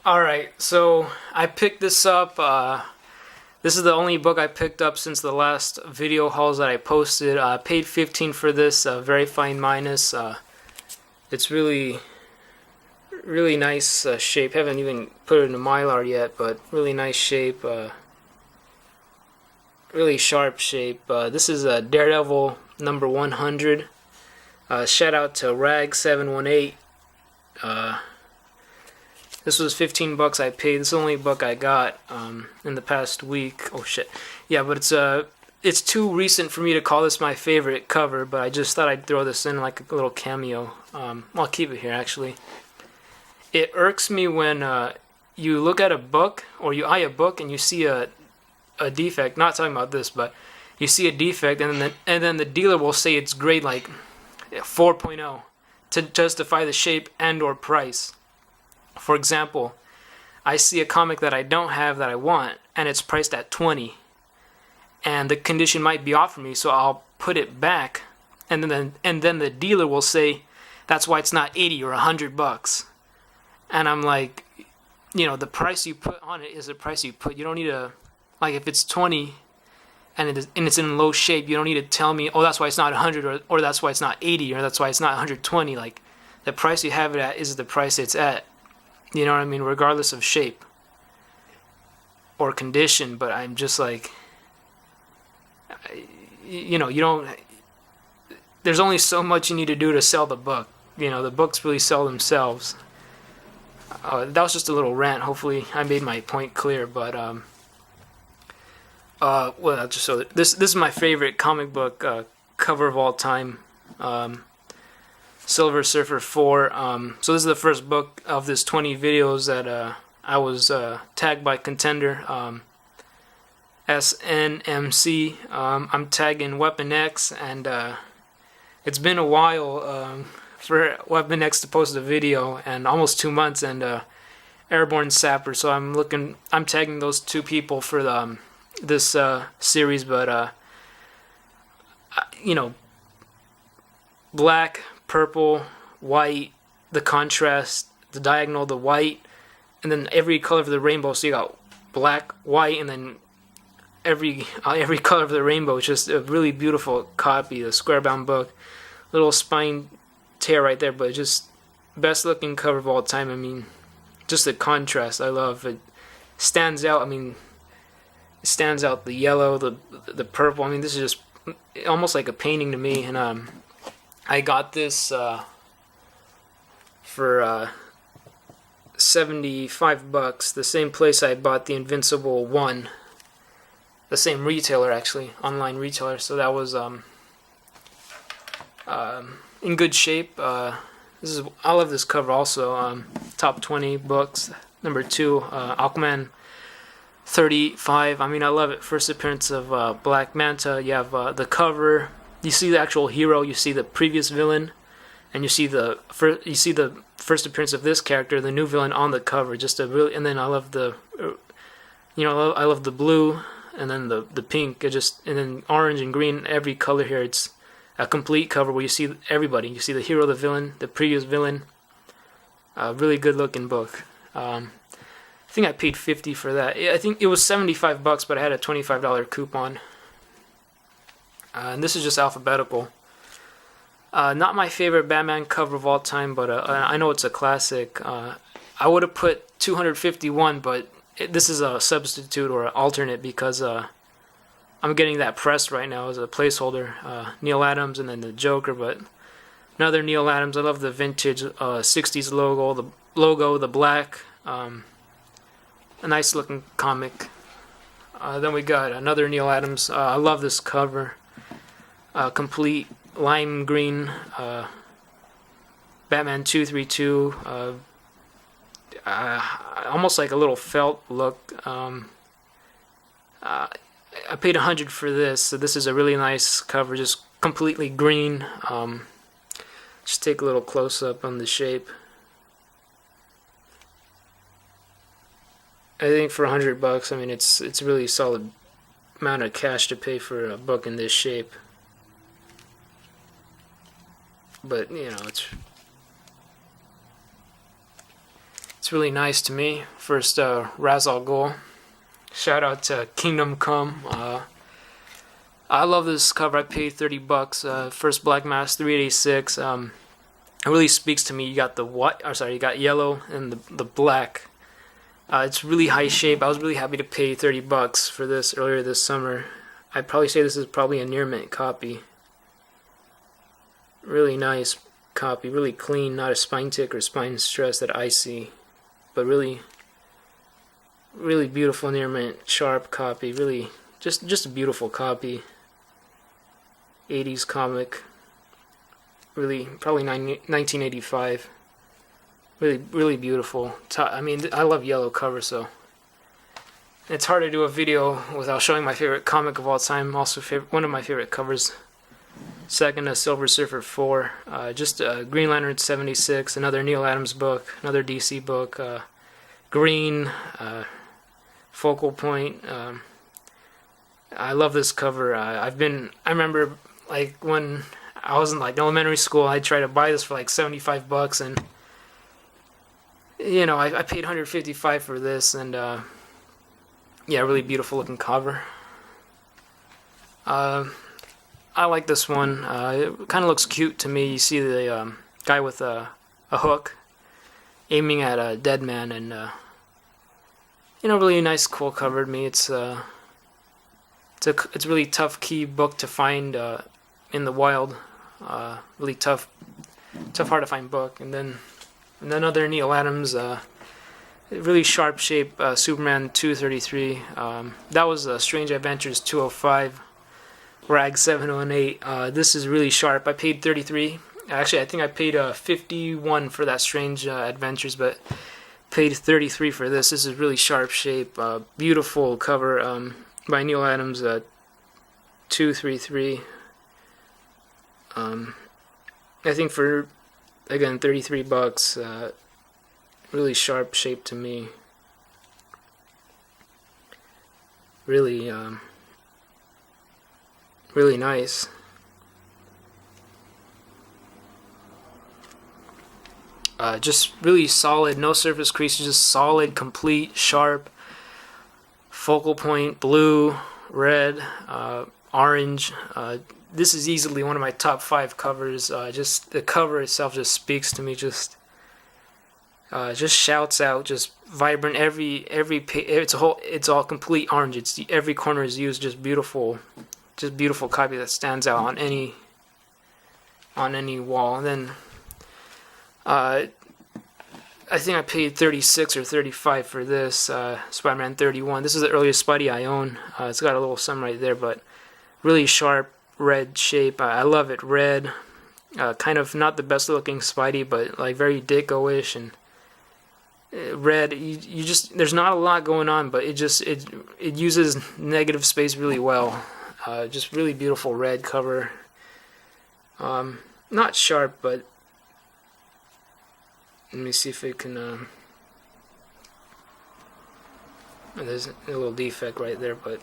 Alright, so I picked this up. This is the only book I picked up since the last video hauls that I posted. I paid $15 for this, very fine minus. It's really nice shape. Haven't even put it in a Mylar yet, but really nice shape. Really sharp shape. This is a Daredevil number 100. Shout out to Rag718. This was $15 I paid. This is the only book I got in the past week. Oh shit. Yeah, but it's too recent for me to call this my favorite cover, but I just thought I'd throw this in like a little cameo. I'll keep it here actually. It irks me when you look at a book or you eye a book and you see a defect. Not talking about this, but you see a defect and then the dealer will say it's grade like 4.0 to justify the shape and or price. For example, I see a comic that I don't have that I want, and it's priced at 20, and the condition might be off for me, so I'll put it back, and then the dealer will say that's why it's not 80 or $100, and I'm like, you know, the price you put on it is the price you put. You don't need to, like, if it's 20 and it's in low shape, you don't need to tell me, oh, that's why it's not 100 or that's why it's not 80 or that's why it's not 120. Like, the price you have it at is the price it's at. You know what I mean? Regardless of shape or condition. But I'm just like, you know, you don't. There's only so much you need to do to sell the book. You know, the books really sell themselves. That was just a little rant. Hopefully, I made my point clear. But well, just so this is my favorite comic book cover of all time. Silver Surfer 4. So this is the first book of this 20 videos that I was tagged by Contender. S.N.M.C. I'm tagging Weapon X, and it's been a while for Weapon X to post a video, and almost 2 months, and Airborne Sapper. So I'm tagging those two people for this series, but you know, black, purple, white, the contrast, the diagonal, the white, and then every color of the rainbow. So you got black, white, and then every color of the rainbow. It's just a really beautiful copy, the square bound book. Little spine tear right there, but just best looking cover of all time. I mean, just the contrast I love. It stands out. I mean, it stands out, the yellow, the purple. I mean, this is just almost like a painting to me. And I got this for $75, the same place I bought the Invincible 1, the same retailer actually, online retailer. So that was in good shape. I love this cover also. Top 20 books, number 2, Aquaman 35. I mean, I love it. First appearance of Black Manta. You have the cover. You see the actual hero, you see the previous villain, and you see the first appearance of this character, the new villain, on the cover. Just a really, and then I love the, you know, I love the blue, and then the pink, and then orange and green, every color here. It's a complete cover where you see everybody. You see the hero, the villain, the previous villain. Really good looking book. I think I paid $50 for that. I think it was $75, but I had a $25 coupon. And this is just alphabetical. Not my favorite Batman cover of all time, but I know it's a classic. I would have put 251, but this is a substitute or an alternate because I'm getting that pressed right now as a placeholder. Neil Adams and then the Joker, but another Neil Adams. I love the vintage 60s logo, the black. A nice looking comic. Then we got another Neil Adams. I love this cover. Complete lime green, Batman 232, almost like a little felt look. I paid $100 for this, so this is a really nice cover, just completely green. Just take a little close up on the shape. I think for $100, I mean, it's a really solid amount of cash to pay for a book in this shape. But you know, it's It's really nice to me. First Razal goal. Shout out to Kingdom Come. I love this cover. I paid $30. First Black Mass 386. It really speaks to me. You got the white, or sorry, you got yellow and the black. It's really high shape. I was really happy to pay $30 for this earlier this summer. I'd probably say this is probably a near mint copy. Really nice copy, really clean, not a spine tick or spine stress that I see, but really beautiful near mint, sharp copy. Really, just a beautiful copy. 80s comic. Really, probably 1985. Really beautiful. I mean, I love yellow cover, so it's hard to do a video without showing my favorite comic of all time. Also, one of my favorite covers. Second, a Silver Surfer 4. Just Green Lantern 76, another Neil Adams book, another DC book. Green, Focal Point. I love this cover. I remember like when I was in like elementary school, I tried to buy this for like $75, and you know, I paid $155 for this, and yeah, really beautiful looking cover. I like this one. It kind of looks cute to me. You see the guy with a hook aiming at a dead man, and you know, really nice, cool cover to me. It's a really tough key book to find in the wild. Really tough, hard to find book. And then other Neil Adams, really sharp shape, Superman 233. That was Strange Adventures 205. Rag 708. This is really sharp. I paid $33. Actually, I think I paid $51 for that Strange Adventures, but paid $33 for this. This is really sharp shape. Beautiful cover by Neil Adams. 233. I think for again $33. Really sharp shape to me. Really. Really nice. Just really solid, no surface creases, just solid, complete, sharp, focal point, blue, red, orange. This is easily one of my top 5 covers. Just the cover itself just speaks to me. Just shouts out, just vibrant. Every it's all complete orange. Every corner is used. Just beautiful copy that stands out on any wall. And then I think I paid $36 or $35 for this Spider-Man 31. This is the earliest Spidey I own. It's got a little sun right there, but really sharp red shape. I love it. Red, kind of not the best looking Spidey, but like very Dicko-ish, and red. You just, there's not a lot going on, but it uses negative space really well. Just really beautiful red cover. Not sharp, but let me see if it can. There's a little defect right there, but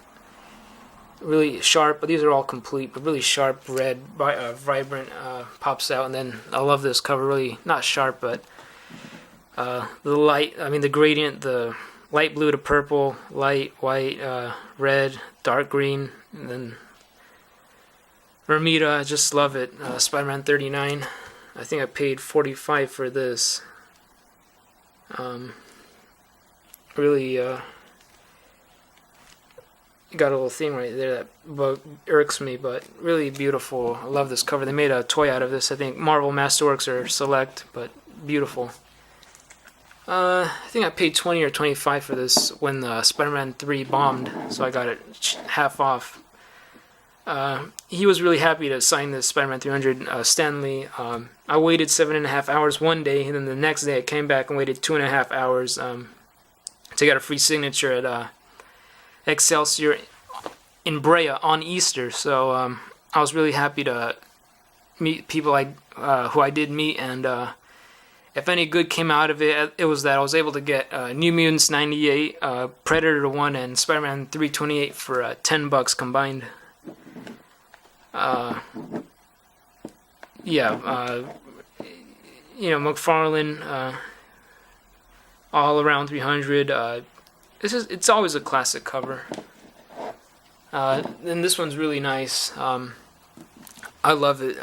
really sharp. But these are all complete, but really sharp red, vibrant, pops out. And then I love this cover. Really not sharp, but the light. I mean the gradient, the light blue to purple, light white, red, dark green, and then Bermuda. I just love it. Spider-Man 39. I think I paid $45 for this. Really got a little thing right there that irks me, but really beautiful. I love this cover. They made a toy out of this. I think Marvel Masterworks or Select, but beautiful. I think I paid $20 or $25 for this when Spider-Man 3 bombed, so I got it half off. He was really happy to sign this Spider-Man 300, Stan Lee. I waited 7.5 hours one day, and then the next day I came back and waited 2.5 hours to get a free signature at Excelsior in Brea on Easter. So I was really happy to meet people who I did meet, and if any good came out of it, it was that I was able to get New Mutants 98, Predator 1, and Spider-Man 328 for $10 combined. Yeah, you know, McFarlane All Around 300. It's always a classic cover. And this one's really nice. I love it.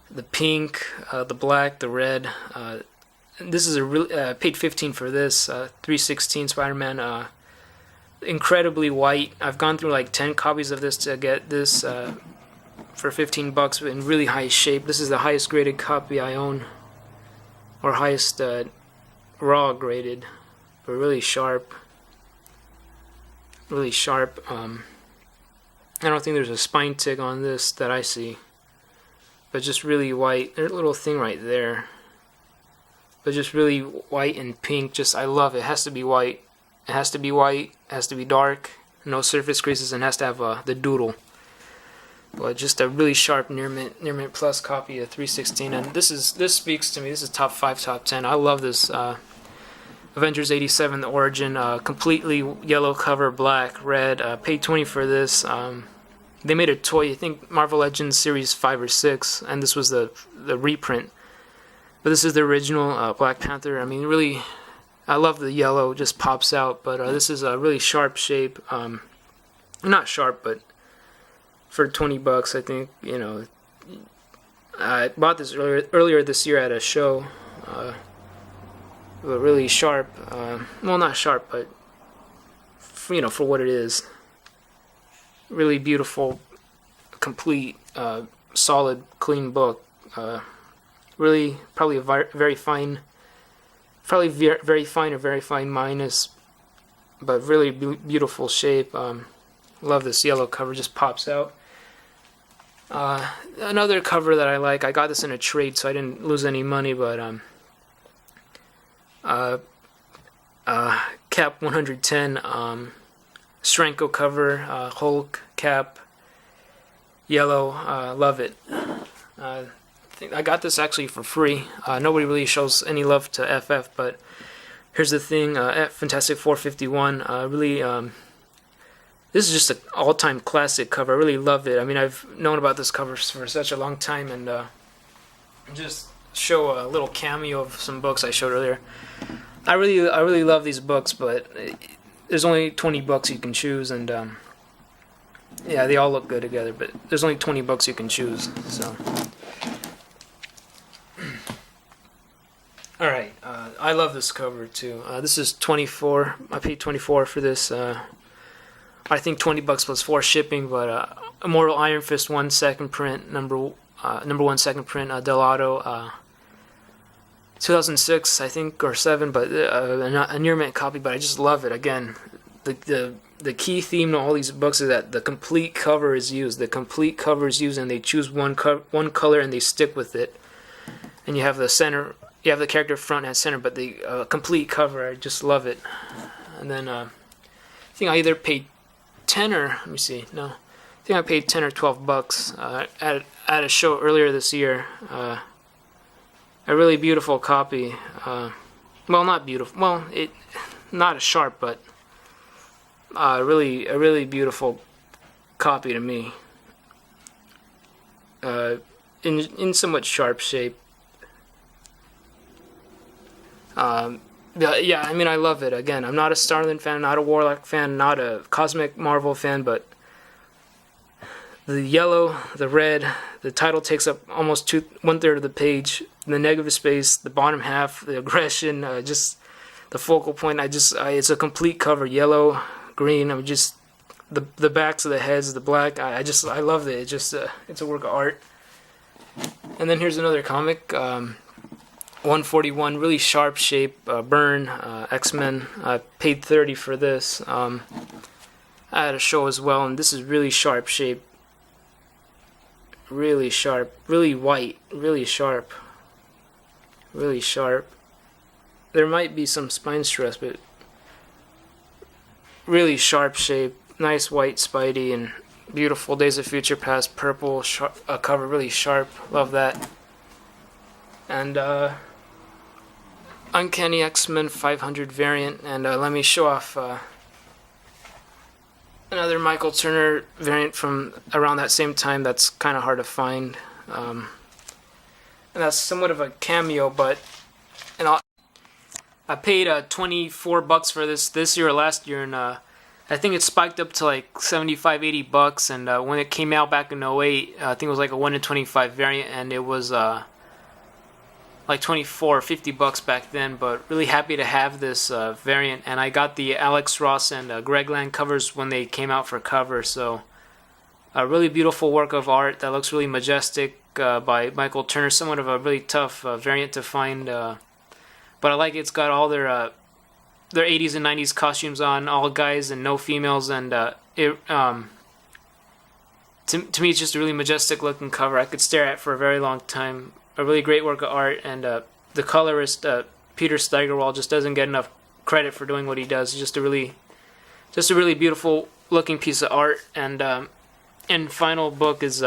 The pink, the black, the red. This is a really paid 15 for this. 316 Spider-Man. Incredibly white. I've gone through like 10 copies of this to get this for $15 in really high shape. This is the highest graded copy I own, or highest raw graded, but really sharp. Really sharp. I don't think there's a spine tick on this that I see, but just really white. There's a little thing right there, but just really white and pink. Just, I love it. It has to be white. It has to be white. It has to be dark. No surface creases, and has to have the doodle. But just a really sharp near mint plus copy of 316, and this speaks to me. This is top 5, top 10. I love this. Avengers 87, The Origin, completely yellow cover, black, red. Paid 20 for this. They made a toy, I think Marvel Legends Series 5 or 6, and this was the reprint. But this is the original Black Panther. I mean, really, I love the yellow, just pops out. But this is a really sharp shape. Not sharp, but for $20, I think, you know. I bought this earlier this year at a show. But really sharp. Well, not sharp, but for what it is. Really beautiful, complete, solid, clean book. Really, probably a very fine, very fine or very fine minus, but really beautiful shape. Love this yellow cover, just pops out. Another cover that I like. I got this in a trade, so I didn't lose any money, but Cap 110, Stranko cover, Hulk cap, yellow. Love it. I got this actually for free. Nobody really shows any love to FF, but here's the thing. Fantastic 451. Really, this is just an all-time classic cover. I really love it. I mean, I've known about this cover for such a long time, and just show a little cameo of some books I showed earlier. I really love these books, but there's only 20 books you can choose, and yeah, they all look good together, but there's only 20 books you can choose. So, all right, I love this cover too. This is 24. I paid 24 for this. I think $20 plus 4 shipping, but Immortal Iron Fist 1 second print, number 1 second print, Delato. 2006, I think, or 7, but a near mint copy. But I just love it. Again, the key theme to all these books is that the complete cover is used. The complete cover is used, and they choose one color and they stick with it. And you have the center, you have the character front and center, but the complete cover. I just love it. And then I think I either paid 10 or let me see. No, I think I paid 10 or $12 at a show earlier this year. A really beautiful copy. Well, not beautiful. Well, not as sharp, but a really beautiful copy to me. In somewhat sharp shape. Yeah, I mean, I love it. Again, I'm not a Starlin fan, not a Warlock fan, not a Cosmic Marvel fan, but the yellow, the red, the title takes up almost 1/3 of the page. The negative space, the bottom half, the aggression, just the focal point. It's a complete cover. Yellow, green. I'm just the backs of the heads, the black. I love it. It's a work of art. And then here's another comic. 141, really sharp shape, burn, X-Men. I paid 30 for this. I had a show as well, and this is really sharp shape. Really sharp, really white, really sharp. Really sharp. There might be some spine stress, but really sharp shape. Nice white Spidey and beautiful Days of Future Past purple cover, really sharp. Love that. And Uncanny X-Men 500 variant, and let me show off another Michael Turner variant from around that same time that's kind of hard to find. And that's somewhat of a cameo, but I paid $24 for this year or last year, and I think it spiked up to like 75, $80, and when it came out back in '08, I think it was like a 1 in 25 variant, and it was like 24 or $50 back then. But really happy to have this variant, and I got the Alex Ross and Greg Land covers when they came out for cover, so a really beautiful work of art that looks really majestic by Michael Turner. Somewhat of a really tough variant to find, but I like it's got all their 80s and 90s costumes on, all guys and no females, and to me it's just a really majestic looking cover I could stare at for a very long time. A really great work of art, and the colorist Peter Steigerwald just doesn't get enough credit for doing what he does. It's just a really beautiful looking piece of art. And final book is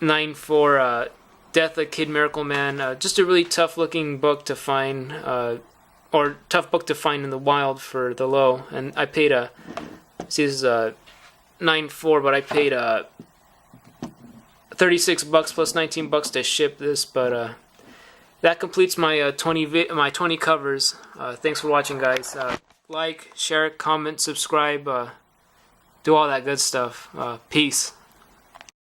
9-4 Death of Kid Miracle Man. Just a really tough looking book to find, or tough book to find in the wild for the low. And I paid see this is 9-4, but I paid $36 plus $19 to ship this. But that completes my 20 covers. Thanks for watching, guys. Like, share, comment, subscribe, do all that good stuff. Peace.